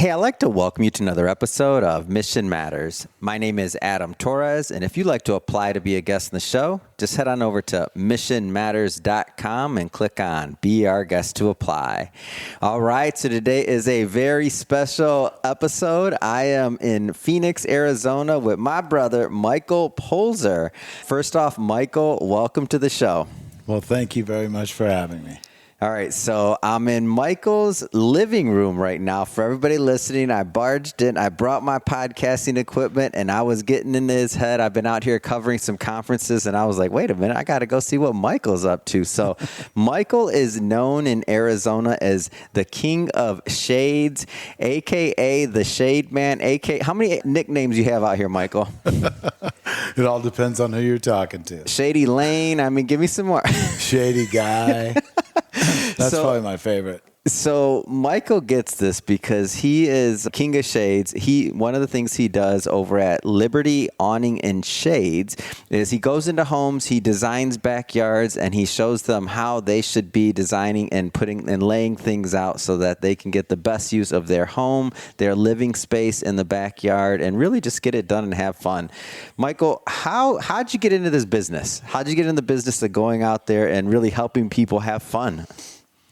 Hey, I'd like to welcome you to another episode of Mission Matters. My name is Adam Torres, and if you'd like to apply to be a guest in the show, just head on over to missionmatters.com and click on Be Our Guest to Apply. All right, so today is a very special episode. I am in Phoenix, Arizona with my brother, Michael Polzer. First off, Michael, welcome to the show. Well, thank you very much for having me. All right, so I'm in Michael's living room right now. For everybody listening, I barged in. I brought my podcasting equipment, and I was getting into his head. I've been out here covering some conferences, and I was like, wait a minute, I got to go see what Michael's up to. So Michael is known in Arizona as the King of Shades, a.k.a. the Shade Man, a.k.a. How many nicknames you have out here, Michael? It all depends on who you're talking to. Shady Lane. I mean, give me some more. Shady Guy. That's probably my favorite. So Michael gets this because he is King of Shades. One of the things he does over at Liberty Awning and Shades is he goes into homes, he designs backyards, and he shows them how they should be designing and putting and laying things out so that they can get the best use of their home, their living space in the backyard, and really just get it done and have fun. Michael, how'd you get into this business? How'd you get in the business of going out there and really helping people have fun?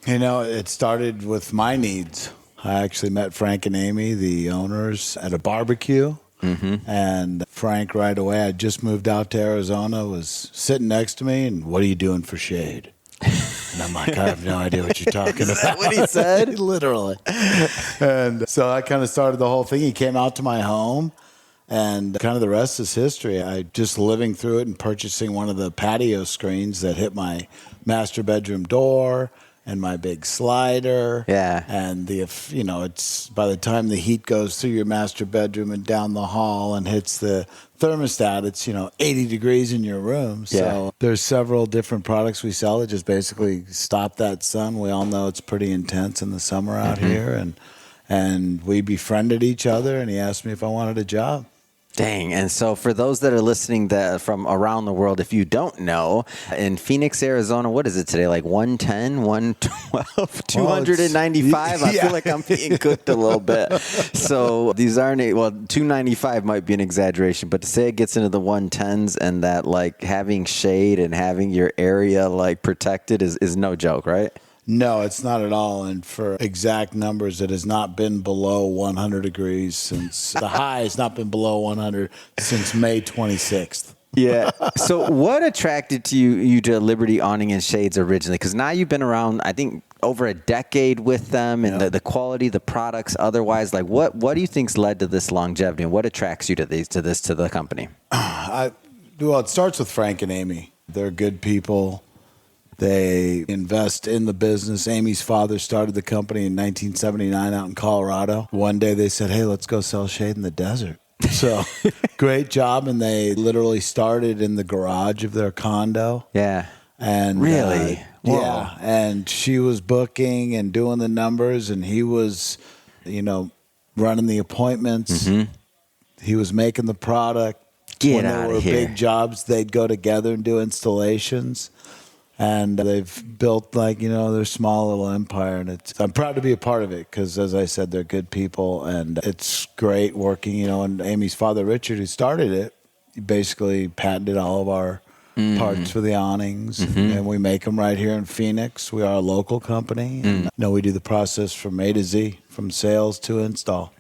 You know, it started with my needs. I actually met Frank and Amy, the owners, at a barbecue. Mm-hmm. And Frank, right away, I just moved out to Arizona, was sitting next to me, and what are you doing for shade? And I'm like, I have no idea what you're talking about. Is that what he said? Literally. And so I kind of started the whole thing. He came out to my home, and kind of the rest is history. I just living through it and purchasing one of the patio screens that hit my master bedroom door and my big slider. Yeah. And it's by the time the heat goes through your master bedroom and down the hall and hits the thermostat, it's, 80 degrees in your room. So yeah. There's several different products we sell that just basically stop that sun. We all know it's pretty intense in the summer out here. And we befriended each other, and he asked me if I wanted a job. Dang. And so for those that are listening from around the world, if you don't know, in Phoenix, Arizona, what is it today? Like 110, 112, 295? I feel like I'm being cooked a little bit. So these aren't, 295 might be an exaggeration, but to say it gets into the 110s and that like having shade and having your area like protected is no joke, right? No, it's not at all. And for exact numbers, it has not been below 100 degrees since the high has not been below 100 since May 26th. Yeah. So what attracted you to Liberty Awning and Shades originally? Because now you've been around, I think, over a decade with them and the quality, the products, otherwise. Like, what do you think's led to this longevity, and what attracts you to the company? It starts with Frank and Amy. They're good people. They invest in the business. Amy's father started the company in 1979 out in Colorado. One day they said, hey, let's go sell shade in the desert. So great job. And they literally started in the garage of their condo. Yeah. And really? Yeah. And she was booking and doing the numbers, and he was, running the appointments. Mm-hmm. He was making the product. Get out of here. When there were big jobs, they'd go together and do installations. And they've built their small little empire, and I'm proud to be a part of it because, as I said, they're good people, and it's great working. And Amy's father, Richard, who started it, he basically patented all of our parts for the awnings, and we make them right here in Phoenix. We are a local company, and we do the process from A to Z, from sales to install.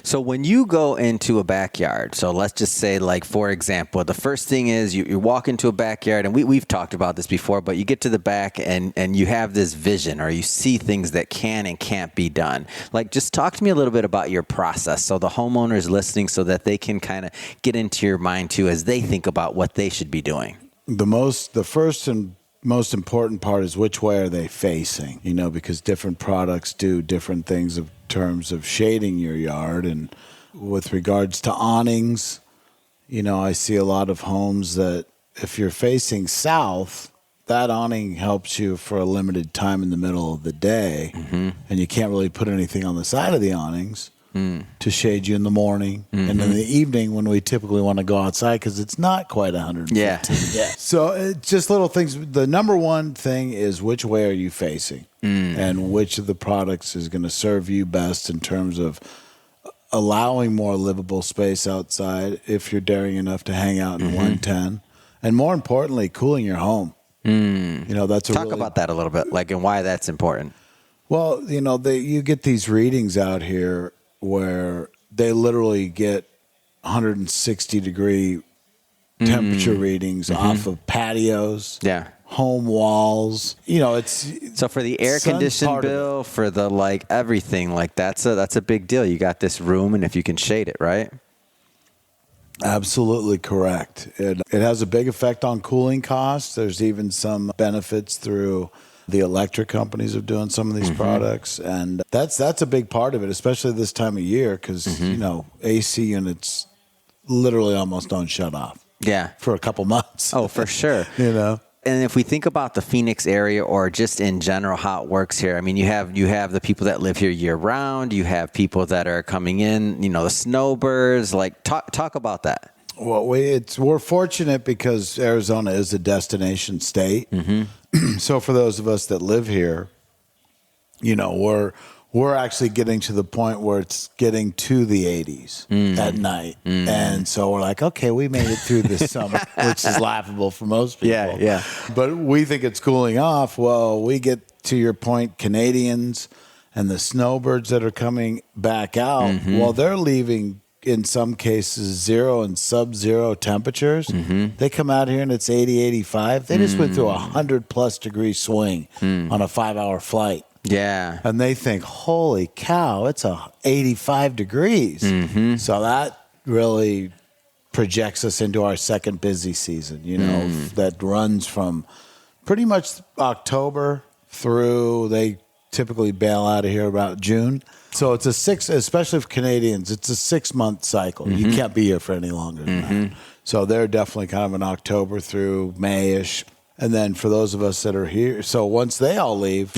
So when you go into a backyard, so let's just say, like, for example, the first thing is you walk into a backyard, and we've talked about this before, but you get to the back and you have this vision, or you see things that can and can't be done. Like, just talk to me a little bit about your process so the homeowners listening, so that they can kind of get into your mind too as they think about what they should be doing. The first and most important part is which way are they facing, because different products do different things in terms of shading your yard. And with regards to awnings, I see a lot of homes that if you're facing south, that awning helps you for a limited time in the middle of the day, and you can't really put anything on the side of the awnings. to shade you in the morning and in the evening when we typically want to go outside because it's not quite 115. Yeah. So it's just little things. The number one thing is which way are you facing and which of the products is going to serve you best in terms of allowing more livable space outside if you're daring enough to hang out in 110. And more importantly, cooling your home. You know, that's a Talk about that a little bit, like, and why that's important. Well, you know, you get these readings out here where they literally get 160-degree temperature readings off of patios, home walls. You know, it's so for the air conditioning bill, for the like everything, like that's a big deal. You got this room, and if you can shade it, right? Absolutely correct. It has a big effect on cooling costs. There's even some benefits through the electric companies of doing some of these products, and that's a big part of it, especially this time of year because you know AC units literally almost don't shut off. Yeah, for a couple months. Oh, for sure. You know. And if we think about the Phoenix area or just in general how it works here, I mean, you have the people that live here year round. You have people that are coming in, you know, the snowbirds. Like, talk about that. Well, we're fortunate because Arizona is a destination state. So for those of us that live here, you know, we're actually getting to the point where it's getting to the 80s at night. And so we're like, okay, we made it through this summer, which is laughable for most people. Yeah. But we think it's cooling off. Well, we get, to your point, Canadians and the snowbirds that are coming back out. Well, they're leaving, in some cases, 0 and sub-zero temperatures. They come out here and it's 80, 85. They just went through a 100-plus degree swing on a 5-hour flight. Yeah. And they think, holy cow, it's 85 degrees. So that really projects us into our second busy season, you know, that runs from pretty much October through, they typically bail out of here about June. So it's especially for Canadians, it's a 6-month cycle. You can't be here for any longer than that. So they're definitely kind of an October through May-ish. And then for those of us that are here, so once they all leave,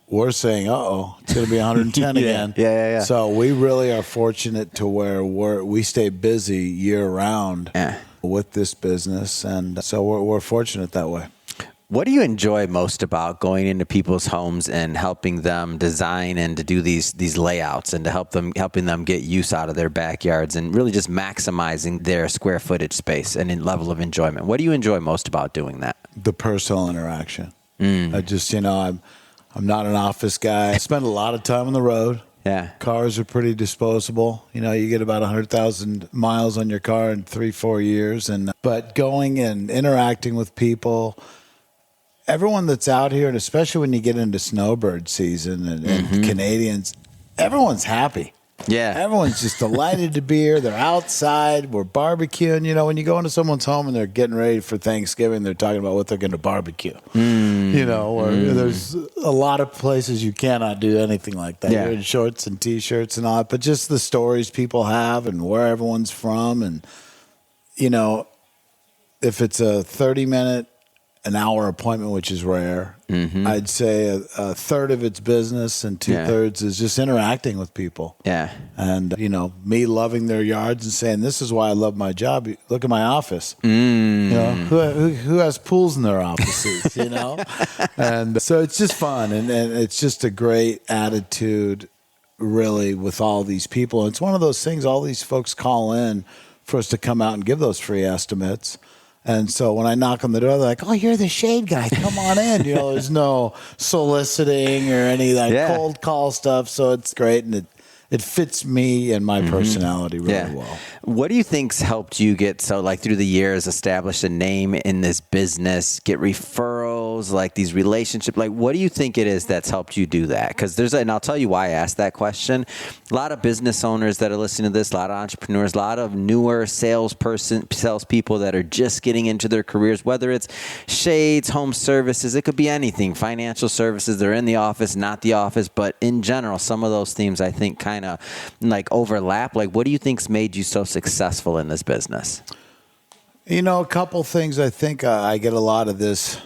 we're saying, it's going to be 110 again. Yeah. So we really are fortunate to where we stay busy year round with this business. And so we're fortunate that way. What do you enjoy most about going into people's homes and helping them design and to do these layouts and to helping them get use out of their backyards and really just maximizing their square footage space and in level of enjoyment? What do you enjoy most about doing that? The personal interaction. I just, you know, I'm not an office guy. I spend a lot of time on the road. Yeah. Cars are pretty disposable. You know, you get about 100,000 miles on your car in 3-4 years. But going and interacting with people, everyone that's out here, and especially when you get into snowbird season and Canadians, everyone's happy. Yeah. Everyone's just delighted to be here. They're outside. We're barbecuing. You know, when you go into someone's home and they're getting ready for Thanksgiving, they're talking about what they're going to barbecue. You know, or there's a lot of places you cannot do anything like that. You're in shorts and T-shirts and all that. But just the stories people have and where everyone's from. And, you know, if it's a 30-minute, an hour appointment, which is rare, I'd say a third of it's business and 2/3 is just interacting with people. Yeah. And, you know, me loving their yards and saying, this is why I love my job. Look at my office. You know, who has pools in their offices, you know? And so it's just fun. And it's just a great attitude, really, with all these people. And it's one of those things, all these folks call in for us to come out and give those free estimates. And so when I knock on the door, they're like, oh, you're the shade guy. Come on in. You know, there's no soliciting or any of that cold call stuff. So it's great. And it fits me and my personality really well. What do you think's helped you get, so like through the years, establish a name in this business, get referrals, like these relationships? Like, what do you think it is that's helped you do that? Because and I'll tell you why I asked that question. A lot of business owners that are listening to this, a lot of entrepreneurs, a lot of newer salespeople that are just getting into their careers, whether it's shades, home services, it could be anything, financial services, they're in the office, not the office, but in general, some of those themes I think kind of like overlap. Like, what do you think's made you so successful in this business? You know, a couple things. I think I get a lot of this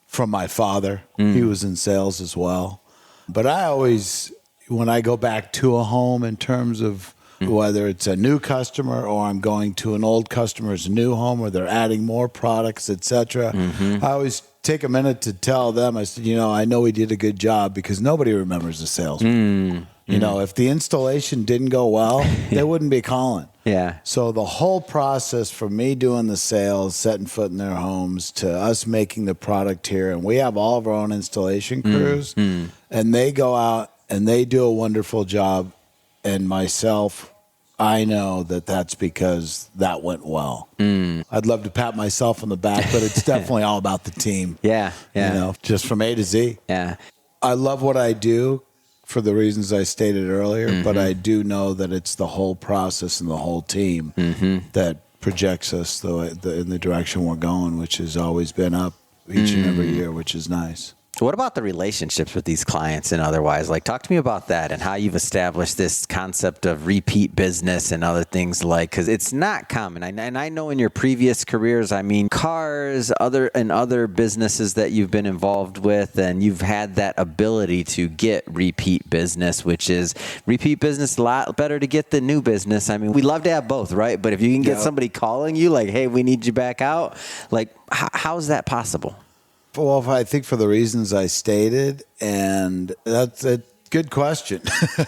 from my father. He was in sales as well. But I always when I go back to a home in terms of whether it's a new customer or I'm going to an old customer's new home or they're adding more products, etc. I always take a minute to tell them, I said, I know we did a good job because nobody remembers the salesman. If the installation didn't go well, they wouldn't be calling. Yeah. So the whole process from me doing the sales, setting foot in their homes, to us making the product here, and we have all of our own installation crews, and they go out and they do a wonderful job. And myself, I know that that's because that went well. I'd love to pat myself on the back, but it's definitely all about the team. Yeah. Just from A to Z. Yeah. I love what I do for the reasons I stated earlier, but I do know that it's the whole process and the whole team that projects us in the direction we're going, which has always been up each and every year, which is nice. What about the relationships with these clients and otherwise? Like, talk to me about that and how you've established this concept of repeat business and other things, like, because it's not common. And I know in your previous careers, I mean, cars, other businesses that you've been involved with, and you've had that ability to get repeat business, which is repeat business a lot better to get than new business. I mean, we love to have both, right? But if you can get somebody calling you like, hey, we need you back out, like, how is that possible? Well, I think for the reasons I stated, and that's a good question.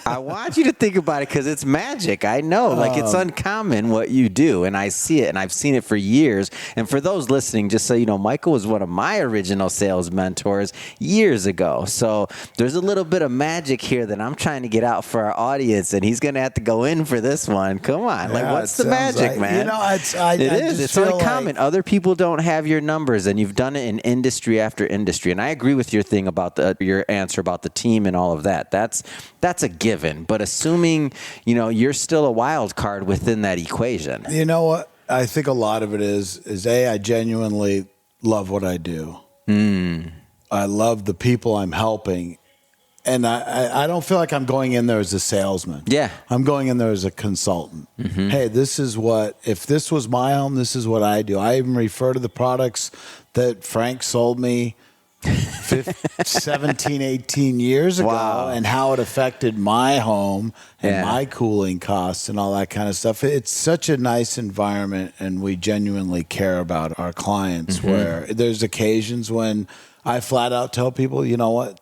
I want you to think about it because it's magic. I know, like, it's uncommon what you do, and I see it, and I've seen it for years. And for those listening, just so you know, Michael was one of my original sales mentors years ago. So there's a little bit of magic here that I'm trying to get out for our audience, and he's going to have to go in for this one. Come on. Like, what's the magic, man? It is. It's uncommon. Other people don't have your numbers, and you've done it in industry after industry. And I agree with your thing about your answer about the team and all of that. That's a given. But assuming, you're still a wild card within that equation. You know what? I think a lot of it is I genuinely love what I do. I love the people I'm helping. And I don't feel like I'm going in there as a salesman. Yeah. I'm going in there as a consultant. Hey, if this was my home, this is what I do. I even refer to the products that Frank sold me 17, 18 years ago, and how it affected my home and my cooling costs and all that kind of stuff. It's such a nice environment, and we genuinely care about our clients, where there's occasions when I flat out tell people, you know what?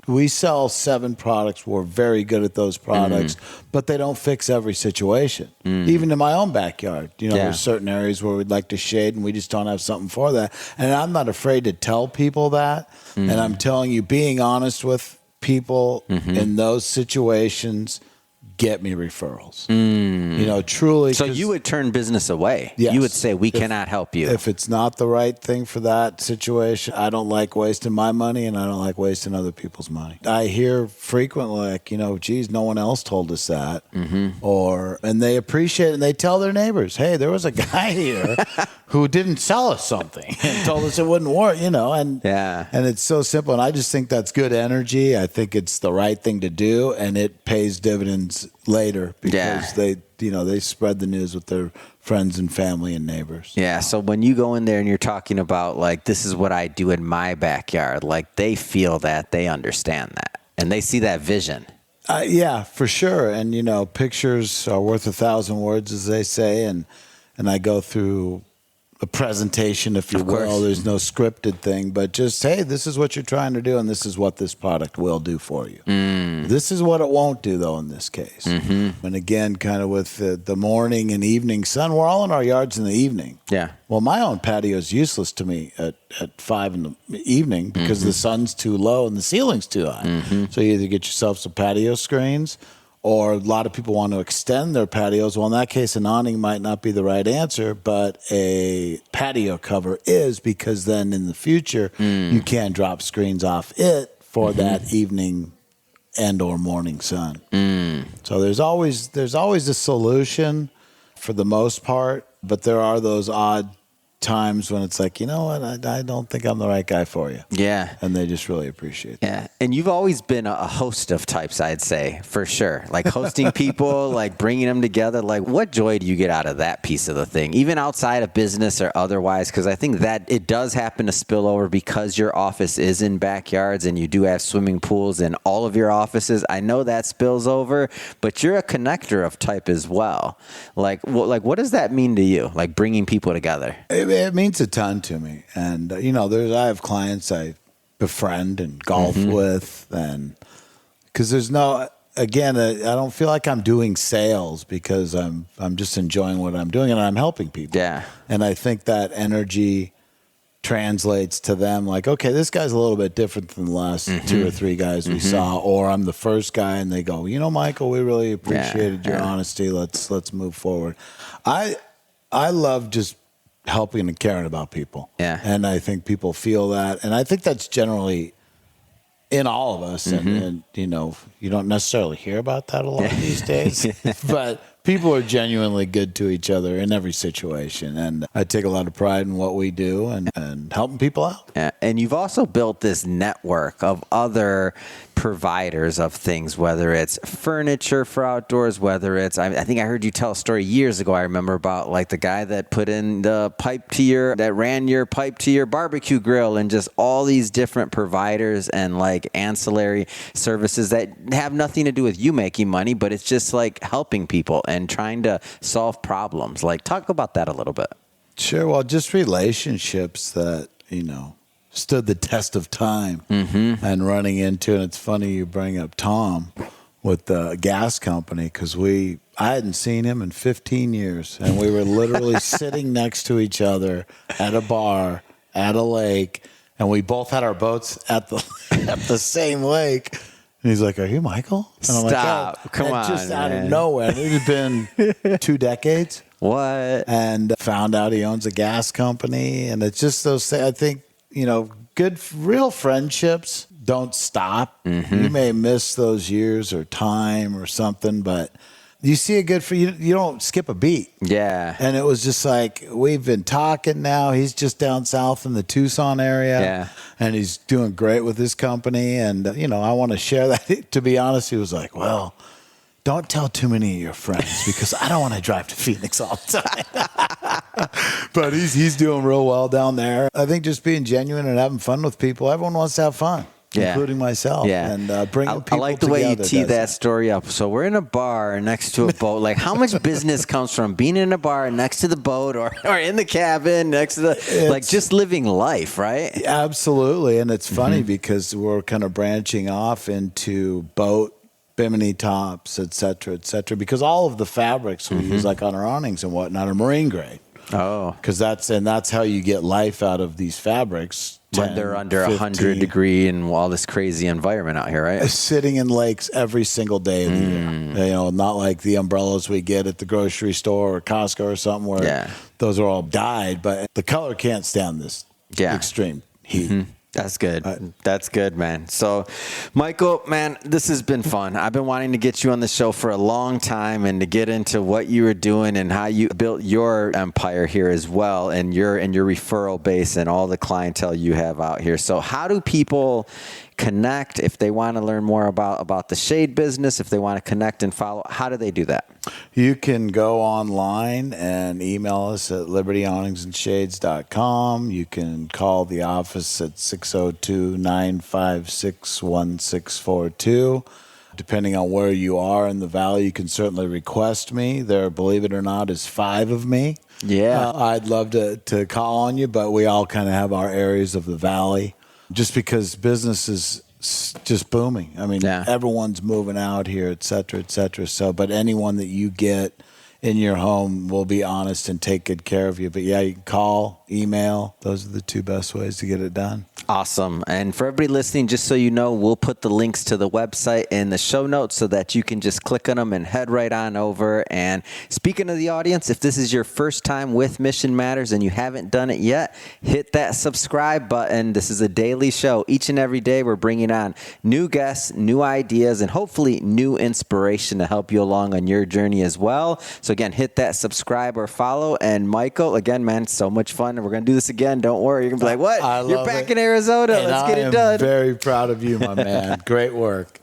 We sell 7 products. We're very good at those products, but they don't fix every situation. Even in my own backyard, there's certain areas where we'd like to shade and we just don't have something for that. And I'm not afraid to tell people that. And I'm telling you, being honest with people in those situations get me referrals. Truly. So you would turn business away. Yes. You would say, we cannot help you. If it's not the right thing for that situation, I don't like wasting my money, and I don't like wasting other people's money. I hear frequently, like, geez, no one else told us that. And they appreciate it, and they tell their neighbors, hey, there was a guy here who didn't sell us something and told us it wouldn't work, and it's so simple. And I just think that's good energy. I think it's the right thing to do, and it pays dividends later because they spread the news with their friends and family and neighbors. Yeah. So when you go in there and you're talking about, like, this is what I do in my backyard, like, they feel that, they understand that, and they see that vision. Yeah, for sure. And, pictures are worth 1,000 words, as they say. And I go through a presentation, if you will. There's no scripted thing, but just, hey, this is what you're trying to do, and this is what this product will do for you. This is what it won't do, though, in this case. And again, kind of with the morning and evening sun, we're all in our yards in the evening. Yeah. Well, my own patio is useless to me at 5 in the evening because the sun's too low and the ceiling's too high. So you either get yourself some patio screens, or a lot of people want to extend their patios. Well, in that case, an awning might not be the right answer, but a patio cover is, because then in the future, you can drop screens off it for that evening and or morning sun. So there's always a solution for the most part, but there are those odd times when it's like, you know what, I don't think I'm the right guy for you. Yeah. And they just really appreciate that. Yeah. And you've always been a host of types, I'd say, for sure. Like hosting people, like bringing them together. Like what joy do you get out of that piece of the thing, even outside of business or otherwise? Because I think that it does happen to spill over because your office is in backyards and you do have swimming pools in all of your offices. I know that spills over, but you're a connector of type as well. Like what does that mean to you? Like bringing people together? It means a ton to me. And, I have clients I befriend and golf with. And because there's I don't feel like I'm doing sales because I'm just enjoying what I'm doing and I'm helping people. Yeah. And I think that energy translates to them like, okay, this guy's a little bit different than the last 2 or 3 guys we saw, or I'm the first guy and they go, Michael, we really appreciated your honesty. Let's move forward. I love just helping and caring about people. Yeah. And I think people feel that. And I think that's generally in all of us. And you don't necessarily hear about that a lot these days, but people are genuinely good to each other in every situation. And I take a lot of pride in what we do and helping people out. Yeah. And you've also built this network of other providers of things, whether it's furniture for outdoors, whether it's, I think I heard you tell a story years ago, I remember, about like the guy that put in the that ran your pipe to your barbecue grill, and just all these different providers and like ancillary services that have nothing to do with you making money, but it's just like helping people and trying to solve problems. Like talk about that a little bit. Sure. Well, just relationships that, stood the test of time and running into. And it's funny you bring up Tom with the gas company, because I hadn't seen him in 15 years. And we were literally sitting next to each other at a bar, at a lake. And we both had our boats at the same lake. And he's like, "Are you Michael?" And I'm Stop. like, Come on, just out man. of nowhere. It had been 2 decades. What? And found out he owns a gas company. And it's just those, I think, good, real friendships don't stop. You may miss those years or time or something, but you see a good friend, you don't skip a beat. Yeah. And it was just like, we've been talking now. He's just down south in the Tucson area. Yeah. And he's doing great with his company. And, I want to share that. To be honest, he was like, well, don't tell too many of your friends because I don't want to drive to Phoenix all the time. But he's doing real well down there. I think just being genuine and having fun with people. Everyone wants to have fun, including myself. Yeah. And bringing people I like the way you together tee does that story up. So we're in a bar next to a boat. Like how much business comes from being in a bar next to the boat or in the cabin next to like just living life, right? Absolutely. And it's funny because we're kind of branching off into boat, bimini tops, et cetera, because all of the fabrics we use like on our awnings and whatnot are marine grade. Oh. Because that's how you get life out of these fabrics. When they're under 100 degree and all this crazy environment out here, right? Sitting in lakes every single day of the year. Not like the umbrellas we get at the grocery store or Costco or something where those are all dyed, but the color can't stand this extreme heat. That's good. That's good, man. So, Michael, man, this has been fun. I've been wanting to get you on the show for a long time and to get into what you were doing and how you built your empire here as well, and your referral base and all the clientele you have out here. So how do people connect if they want to learn more about the shade business, if they want to connect and follow? How do they do that? You can go online and email us at libertyawningsandshades.com. You can call the office at 602-956-1642. Depending on where you are in the valley, you can certainly request me. There, believe it or not, is 5 of me. Yeah. I'd love to call on you, but we all kind of have our areas of the valley just because business is just booming. I mean, everyone's moving out here, et cetera, et cetera. So, but anyone that you get in your home will be honest and take good care of you. But yeah, you can call, email. Those are the 2 best ways to get it done. Awesome. And for everybody listening, just so you know, we'll put the links to the website in the show notes so that you can just click on them and head right on over. And speaking of the audience, if this is your first time with Mission Matters and you haven't done it yet, hit that subscribe button. This is a daily show. Each and every day, we're bringing on new guests, new ideas, and hopefully new inspiration to help you along on your journey as well. So So again, hit that subscribe or follow. And Michael, again, man, so much fun. And we're going to do this again. Don't worry. You're going to be like, what? I You're love back it. in Arizona. And Let's get I it am done. very proud of you, my man. Great work.